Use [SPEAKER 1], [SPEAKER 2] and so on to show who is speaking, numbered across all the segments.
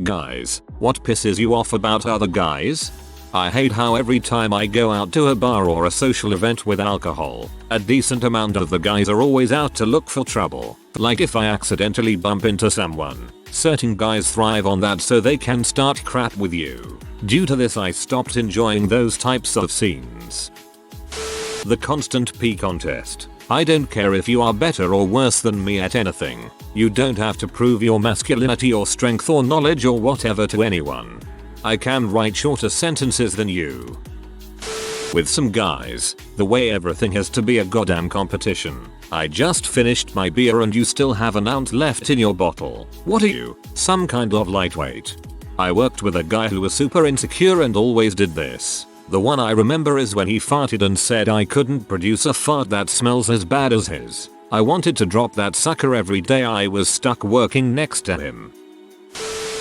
[SPEAKER 1] Guys, what pisses you off about other guys? I hate how every time I go out to a bar or a social event with alcohol, a decent amount of the guys are always out to look for trouble. Like if I accidentally bump into someone, certain guys thrive on that so they can start crap with you. Due to this I stopped enjoying those types of scenes. The constant pee contest. I don't care if you are better or worse than me at anything. You don't have to prove your masculinity or strength or knowledge or whatever to anyone. I can write shorter sentences than you. With some guys, the way everything has to be a goddamn competition. I just finished my beer and you still have an ounce left in your bottle. What are you, some kind of lightweight? I worked with a guy who was super insecure and always did this. The one I remember is when he farted and said I couldn't produce a fart that smells as bad as his. I wanted to drop that sucker every day I was stuck working next to him.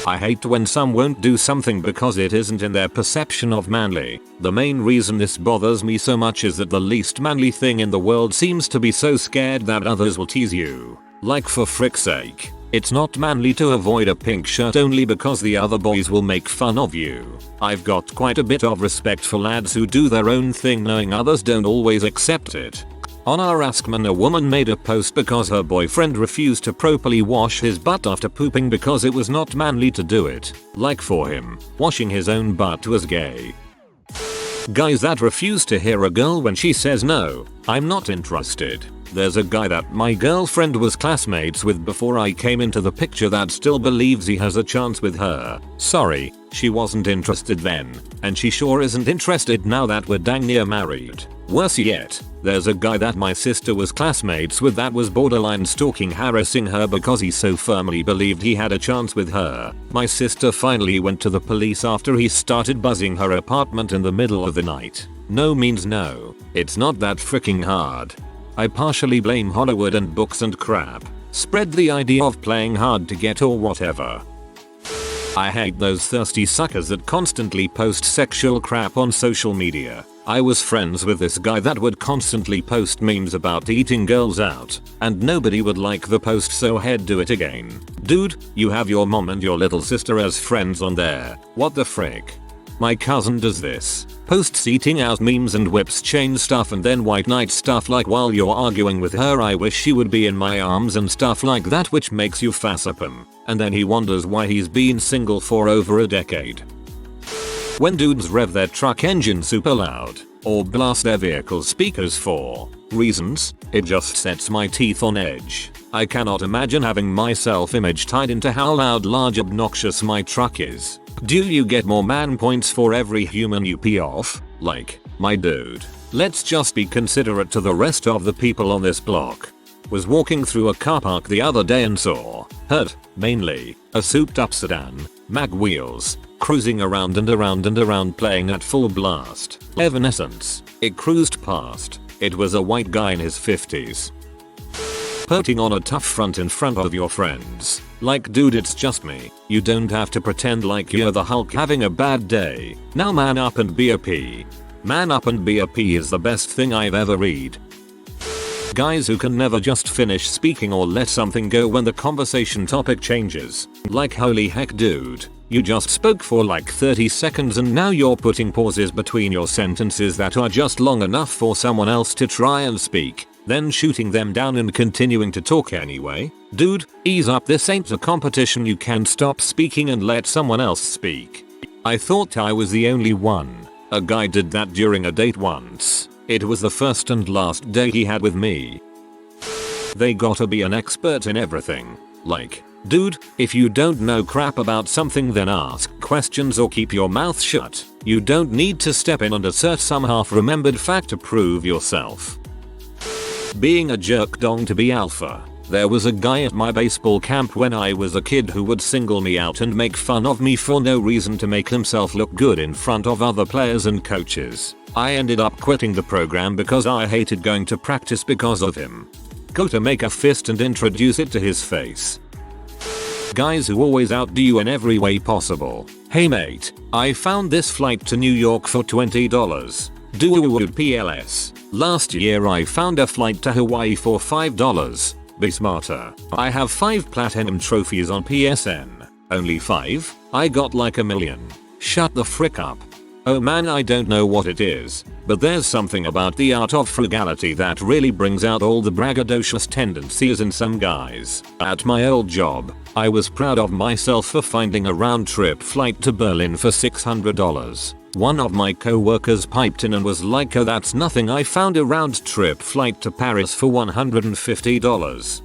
[SPEAKER 1] I hate when some won't do something because it isn't in their perception of manly. The main reason this bothers me so much is that the least manly thing in the world seems to be so scared that others will tease you. Like for frick's sake. It's not manly to avoid a pink shirt only because the other boys will make fun of you. I've got quite a bit of respect for lads who do their own thing knowing others don't always accept it. On our Askman, a woman made a post because her boyfriend refused to properly wash his butt after pooping because it was not manly to do it. Like for him, washing his own butt was gay. Guys that refuse to hear a girl when she says no, I'm not interested. There's a guy that my girlfriend was classmates with before I came into the picture that still believes he has a chance with her. Sorry, she wasn't interested then, and she sure isn't interested now that we're dang near married. Worse yet, there's a guy that my sister was classmates with that was borderline stalking, harassing her because he so firmly believed he had a chance with her. My sister finally went to the police after he started buzzing her apartment in the middle of the night. No means no. It's not that freaking hard. I partially blame Hollywood and books and crap. Spread the idea of playing hard to get or whatever. I hate those thirsty suckers that constantly post sexual crap on social media. I was friends with this guy that would constantly post memes about eating girls out, and nobody would like the post, so he'd do it again. Dude, you have your mom and your little sister as friends on there. What the frick? My cousin does this. Posts eating out memes and whips chain stuff and then white knight stuff like while you're arguing with her I wish she would be in my arms and stuff like that, which makes you fassupin. And then he wonders why he's been single for over a decade. When dudes rev their truck engine super loud or blast their vehicle speakers for reasons, it just sets my teeth on edge. I cannot imagine having my self-image tied into how loud, large, obnoxious my truck is. Do you get more man points for every human you pee off? Like, my dude. Let's just be considerate to the rest of the people on this block. Was walking through a car park the other day and saw, heard, mainly, a souped up sedan, mag wheels, cruising around and around and around playing at full blast. Evanescence. It cruised past. It was a white guy in his 50s. Putting on a tough front in front of your friends. Like, dude, it's just me. You don't have to pretend like you're the Hulk having a bad day. Now man up and be a P. Man up and be a P is the best thing I've ever read. Guys who can never just finish speaking or let something go when the conversation topic changes. Like, holy heck dude. You just spoke for like 30 seconds and now you're putting pauses between your sentences that are just long enough for someone else to try and speak. Then shooting them down and continuing to talk anyway. Dude, ease up, this ain't a competition, you can stop speaking and let someone else speak. I thought I was the only one. A guy did that during a date once. It was the first and last day he had with me. They gotta be an expert in everything. Like, dude, if you don't know crap about something then ask questions or keep your mouth shut. You don't need to step in and assert some half-remembered fact to prove yourself. Being a jerk dong to be alpha. There was a guy at my baseball camp when I was a kid who would single me out and make fun of me for no reason to make himself look good in front of other players and coaches. I ended up quitting the program because I hated going to practice because of him. Go to make a fist and introduce it to his face. Guys who always outdo you in every way possible. Hey mate, I found this flight to New York for $20. Dude PLS. Last year I found a flight to Hawaii for $5. Be smarter. I have 5 platinum trophies on PSN. Only 5? I got like a million. Shut the frick up. Oh man, I don't know what it is, but there's something about the art of frugality that really brings out all the braggadocious tendencies in some guys. At my old job, I was proud of myself for finding a round trip flight to Berlin for $600. One of my co-workers piped in and was like, oh that's nothing, I found a round trip flight to Paris for $150.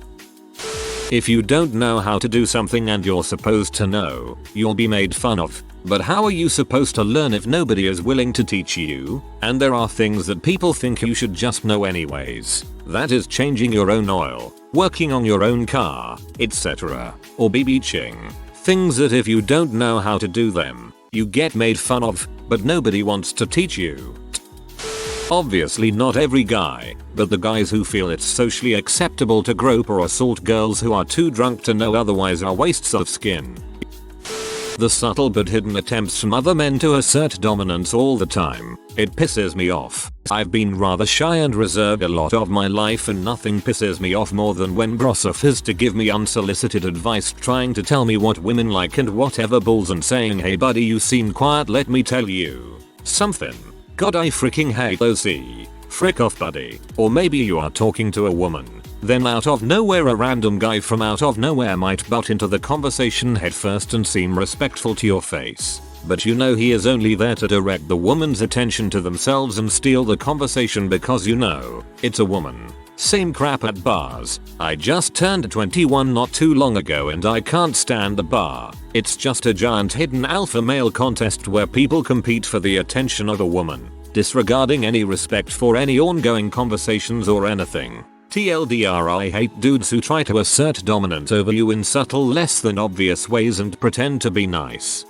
[SPEAKER 1] If you don't know how to do something and you're supposed to know, you'll be made fun of. But how are you supposed to learn if nobody is willing to teach you? And there are things that people think you should just know anyways. That is changing your own oil, working on your own car, etc. Or beaching. Things that if you don't know how to do them, you get made fun of, but nobody wants to teach you. Obviously not every guy, but the guys who feel it's socially acceptable to grope or assault girls who are too drunk to know otherwise are wastes of skin. The subtle but hidden attempts from other men to assert dominance all the time. It pisses me off. I've been rather shy and reserved a lot of my life, and nothing pisses me off more than when bros offers to give me unsolicited advice, trying to tell me what women like and whatever balls, and saying, hey buddy, you seem quiet, let me tell you something. God, I freaking hate those. Frick off buddy. Or maybe you are talking to a woman. Then out of nowhere a random guy from out of nowhere might butt into the conversation headfirst and seem respectful to your face. But you know he is only there to direct the woman's attention to themselves and steal the conversation because you know it's a woman. Same crap at bars. I just turned 21 not too long ago and I can't stand the bar. It's just a giant hidden alpha male contest where people compete for the attention of a woman, disregarding any respect for any ongoing conversations or anything. TLDR, I hate dudes who try to assert dominance over you in subtle, less than obvious ways and pretend to be nice.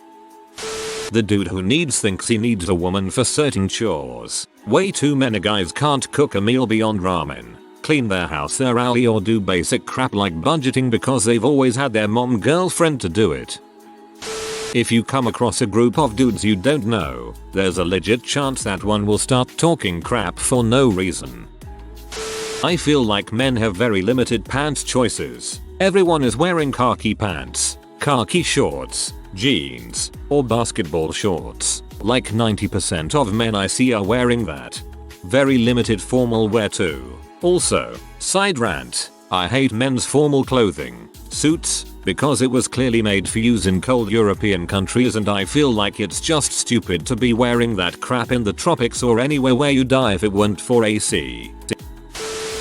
[SPEAKER 1] The dude who thinks he needs a woman for certain chores. Way too many guys can't cook a meal beyond ramen, clean their house, their alley, or do basic crap like budgeting because they've always had their mom girlfriend to do it. If you come across a group of dudes you don't know, there's a legit chance that one will start talking crap for no reason. I feel like men have very limited pants choices. Everyone is wearing khaki pants, khaki shorts, jeans, or basketball shorts. Like 90% of men I see are wearing that. Very limited formal wear too. Also, side rant, I hate men's formal clothing, suits, because it was clearly made for use in cold European countries, and I feel like it's just stupid to be wearing that crap in the tropics or anywhere where you die if it weren't for AC.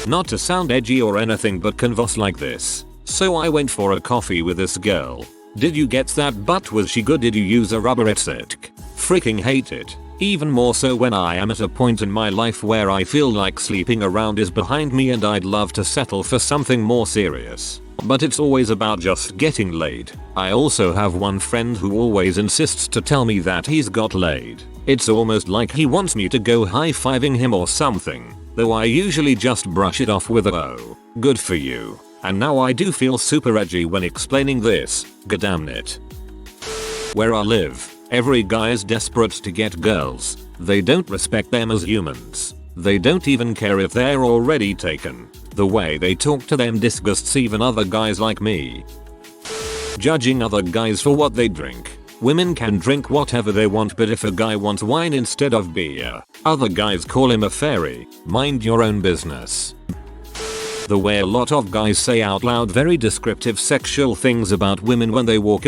[SPEAKER 1] Not to sound edgy or anything, but convos like this. So I went for a coffee with this girl. Did you get that butt? Was she good? Did you use a rubber etcetera? Freaking hate it. Even more so when I am at a point in my life where I feel like sleeping around is behind me and I'd love to settle for something more serious. But it's always about just getting laid. I also have one friend who always insists to tell me that he's got laid. It's almost like he wants me to go high-fiving him or something. Though I usually just brush it off with a "oh, good for you." And now I do feel super edgy when explaining this, goddamn it. Where I live, every guy is desperate to get girls. They don't respect them as humans. They don't even care if they're already taken. The way they talk to them disgusts even other guys like me. Judging other guys for what they drink. Women can drink whatever they want, but if a guy wants wine instead of beer, other guys call him a fairy. Mind your own business. The way a lot of guys say out loud very descriptive sexual things about women when they walk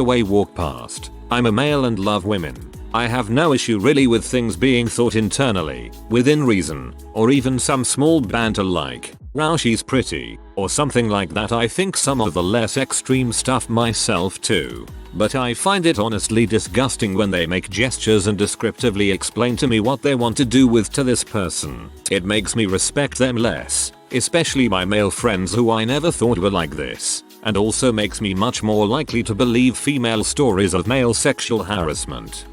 [SPEAKER 1] past. I'm a male and love women. I have no issue really with things being thought internally, within reason, or even some small banter like, wow she's pretty, or something like that. I think some of the less extreme stuff myself too. But I find it honestly disgusting when they make gestures and descriptively explain to me what they want to do to this person. It makes me respect them less, especially my male friends who I never thought were like this, and also makes me much more likely to believe female stories of male sexual harassment.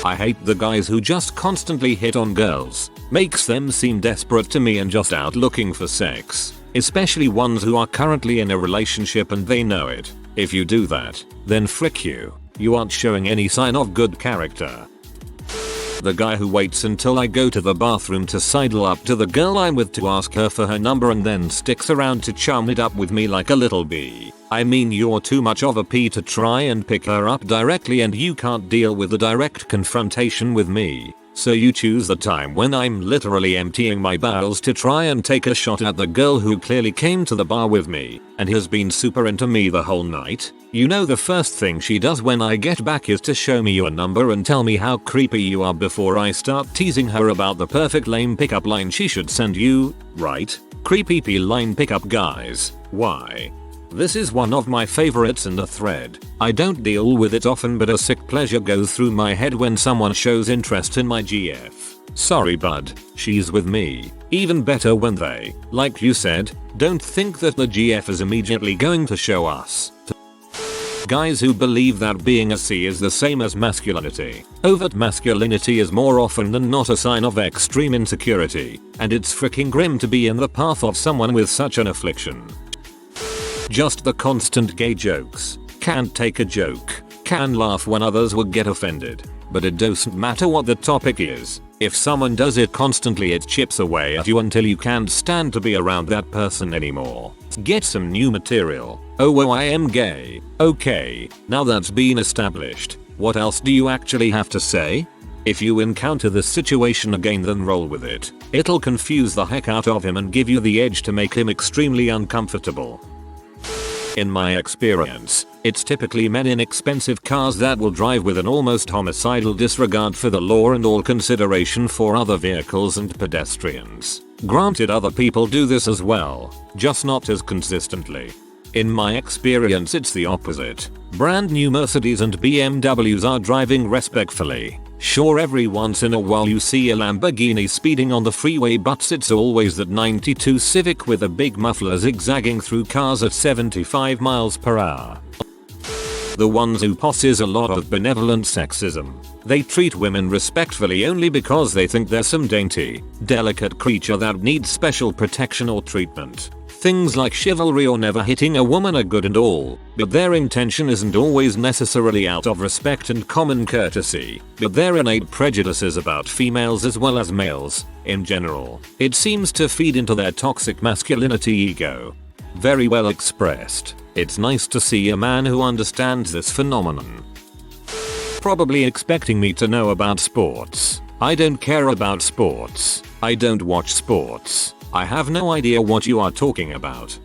[SPEAKER 1] I hate the guys who just constantly hit on girls. Makes them seem desperate to me and just out looking for sex. Especially ones who are currently in a relationship and they know it. If you do that, then frick you. You aren't showing any sign of good character. The guy who waits until I go to the bathroom to sidle up to the girl I'm with to ask her for her number and then sticks around to chum it up with me like a little bee. I mean, you're too much of a pea to try and pick her up directly, and you can't deal with the direct confrontation with me. So you choose the time when I'm literally emptying my bowels to try and take a shot at the girl who clearly came to the bar with me and has been super into me the whole night. You know, the first thing she does when I get back is to show me your number and tell me how creepy you are before I start teasing her about the perfect lame pickup line she should send you, right? Creepy P line pickup guys. Why? This is one of my favorites in the thread. I don't deal with it often, but a sick pleasure goes through my head when someone shows interest in my GF. Sorry bud, she's with me. Even better when they, like you said, don't think that the GF is immediately going to show us. Guys who believe that being a C is the same as masculinity. Overt masculinity is more often than not a sign of extreme insecurity, and it's freaking grim to be in the path of someone with such an affliction. Just the constant gay jokes. Can't take a joke. Can laugh when others would get offended. But it doesn't matter what the topic is. If someone does it constantly, it chips away at you until you can't stand to be around that person anymore. Get some new material. Oh, I am gay. Okay, now that's been established. What else do you actually have to say? If you encounter this situation again, then roll with it. It'll confuse the heck out of him and give you the edge to make him extremely uncomfortable. In my experience, it's typically men in expensive cars that will drive with an almost homicidal disregard for the law and all consideration for other vehicles and pedestrians. Granted, other people do this as well, just not as consistently. In my experience, it's the opposite. Brand new Mercedes and BMWs are driving respectfully. Sure, every once in a while you see a Lamborghini speeding on the freeway, but it's always that 92 Civic with a big muffler zigzagging through cars at 75 miles per hour. The ones who possess a lot of benevolent sexism. They treat women respectfully only because they think they're some dainty, delicate creature that needs special protection or treatment. Things like chivalry or never hitting a woman are good and all, but their intention isn't always necessarily out of respect and common courtesy, but their innate prejudices about females as well as males, in general. It seems to feed into their toxic masculinity ego. Very well expressed. It's nice to see a man who understands this phenomenon. Probably expecting me to know about sports. I don't care about sports. I don't watch sports. I have no idea what you are talking about.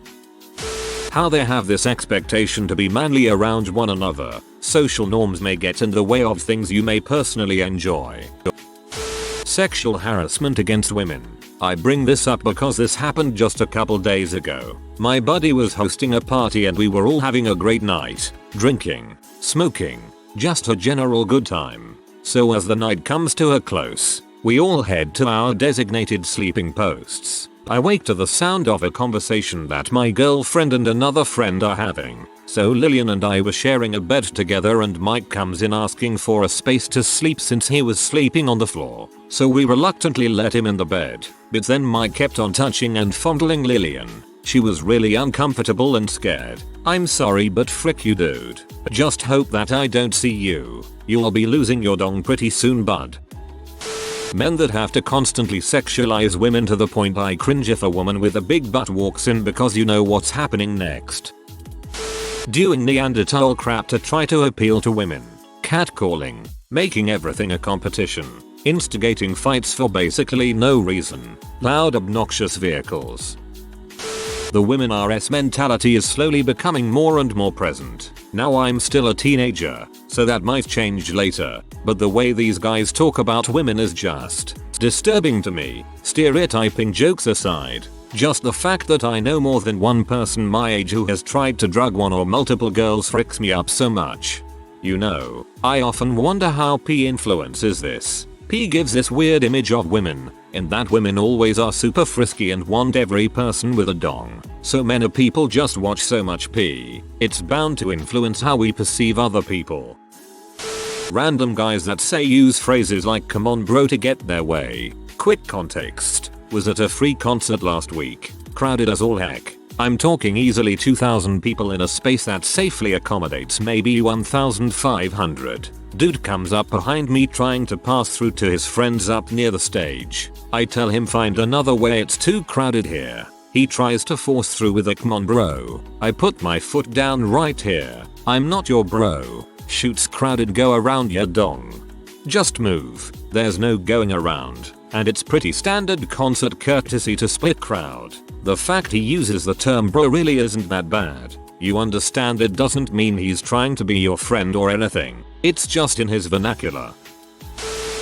[SPEAKER 1] How they have this expectation to be manly around one another. Social norms may get in the way of things you may personally enjoy. Sexual harassment against women. I bring this up because this happened just a couple days ago. My buddy was hosting a party and we were all having a great night. Drinking, smoking, just a general good time. So as the night comes to a close, we all head to our designated sleeping posts. I wake to the sound of a conversation that my girlfriend and another friend are having. So Lillian and I were sharing a bed together and Mike comes in asking for a space to sleep since he was sleeping on the floor. So we reluctantly let him in the bed. But then Mike kept on touching and fondling Lillian. She was really uncomfortable and scared. I'm sorry, but frick you, dude. Just hope that I don't see you. You'll be losing your dong pretty soon, bud. Men that have to constantly sexualize women to the point I cringe if a woman with a big butt walks in because you know what's happening next. Doing Neanderthal crap to try to appeal to women. Catcalling. Making everything a competition. Instigating fights for basically no reason. Loud, obnoxious vehicles. The women RS mentality is slowly becoming more and more present. Now I'm still a teenager, so that might change later, but the way these guys talk about women is just disturbing to me. Stereotyping jokes aside, just the fact that I know more than one person my age who has tried to drug one or multiple girls fricks me up so much. You know, I often wonder how P influences this. P gives this weird image of women, in that women always are super frisky and want every person with a dong. So many people just watch so much P. It's bound to influence how we perceive other people. Random guys that use phrases like "come on bro" to get their way. Quick context. Was at a free concert last week. Crowded as all heck. I'm talking easily 2,000 people in a space that safely accommodates maybe 1,500. Dude comes up behind me trying to pass through to his friends up near the stage. I tell him find another way, it's too crowded here. He tries to force through with a come on bro. I put my foot down right here. I'm not your bro. Shoots crowded, go around your dong. Just move. There's no going around. And it's pretty standard concert courtesy to split crowd. The fact he uses the term bro really isn't that bad. You understand it doesn't mean he's trying to be your friend or anything. It's just in his vernacular.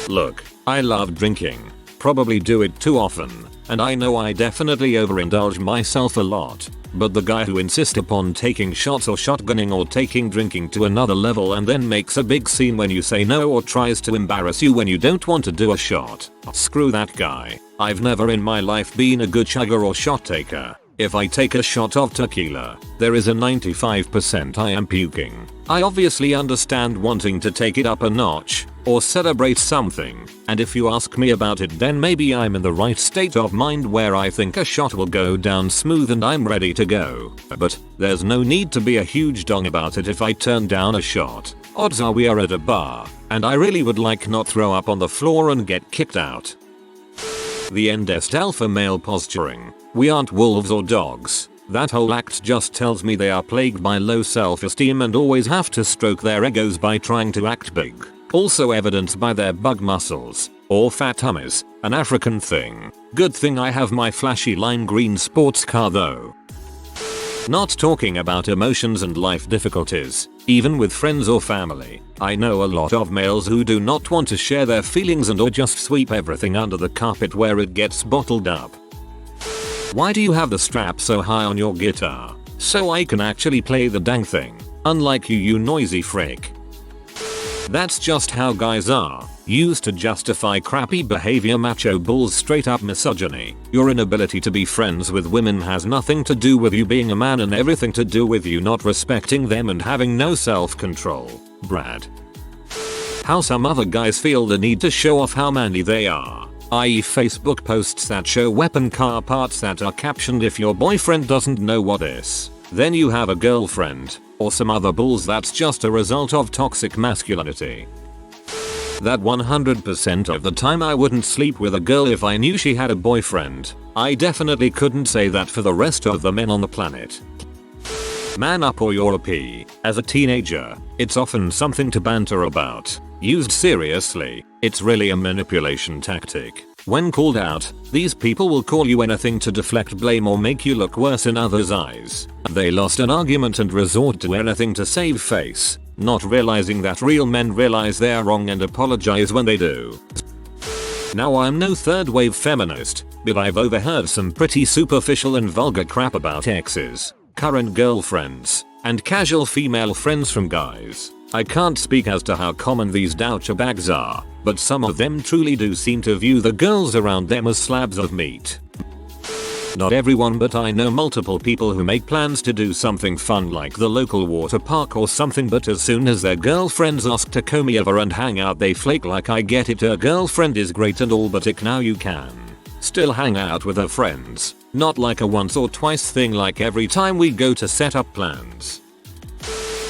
[SPEAKER 1] Look, I love drinking. Probably do it too often. And I know I definitely overindulge myself a lot. But the guy who insists upon taking shots or shotgunning or taking drinking to another level and then makes a big scene when you say no or tries to embarrass you when you don't want to do a shot. Screw that guy. I've never in my life been a good chugger or shot taker. If I take a shot of tequila, there is a 95% I am puking. I obviously understand wanting to take it up a notch or celebrate something, and if you ask me about it then maybe I'm in the right state of mind where I think a shot will go down smooth and I'm ready to go. But there's no need to be a huge dong about it if I turn down a shot. Odds are we are at a bar, and I really would like not throw up on the floor and get kicked out. The endest alpha male posturing. We aren't wolves or dogs. That whole act just tells me they are plagued by low self-esteem and always have to stroke their egos by trying to act big. Also evidenced by their bug muscles, or fat tummies, an African thing. Good thing I have my flashy lime green sports car though. Not talking about emotions and life difficulties, even with friends or family. I know a lot of males who do not want to share their feelings and or just sweep everything under the carpet where it gets bottled up. Why do you have the strap so high on your guitar? So I can actually play the dang thing. Unlike you noisy freak. That's just how guys are. Used to justify crappy behavior, macho bulls, straight up misogyny. Your inability to be friends with women has nothing to do with you being a man and everything to do with you not respecting them and having no self-control. Brad. How some other guys feel the need to show off how manly they are. I.e. Facebook posts that show weapon car parts that are captioned "if your boyfriend doesn't know what this, then you have a girlfriend," or some other bulls that's just a result of toxic masculinity. That 100% of the time I wouldn't sleep with a girl if I knew she had a boyfriend. I definitely couldn't say that for the rest of the men on the planet. Man up or you're a P. As a teenager, it's often something to banter about. Used seriously, it's really a manipulation tactic. When called out, these people will call you anything to deflect blame or make you look worse in others' eyes. They lost an argument and resort to anything to save face, not realizing that real men realize they are wrong and apologize when they do. Now I'm no third wave feminist, but I've overheard some pretty superficial and vulgar crap about exes, current girlfriends, and casual female friends from guys. I can't speak as to how common these douchebags are, but some of them truly do seem to view the girls around them as slabs of meat. Not everyone, but I know multiple people who make plans to do something fun like the local water park or something, but as soon as their girlfriends ask to come over and hang out they flake like, "I get it, her girlfriend is great and all, but now you can still hang out with her friends." Not like a once or twice thing, like every time we go to set up plans.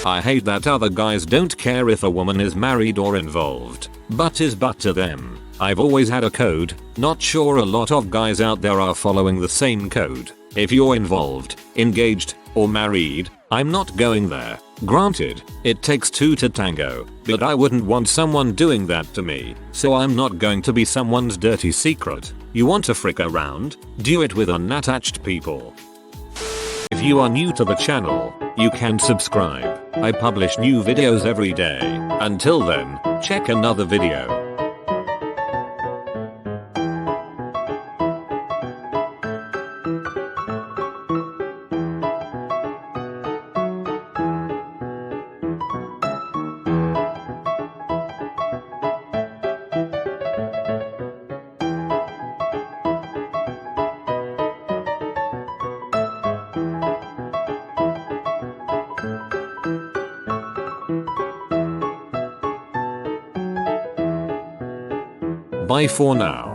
[SPEAKER 1] I hate that other guys don't care if a woman is married or involved. Butt is butt to them. I've always had a code, not sure a lot of guys out there are following the same code. If you're involved, engaged, or married, I'm not going there. Granted, it takes two to tango, but I wouldn't want someone doing that to me, so I'm not going to be someone's dirty secret. You want to frick around? Do it with unattached people. If you are new to the channel, you can subscribe. I publish new videos every day. Until then, check another video. Bye for now.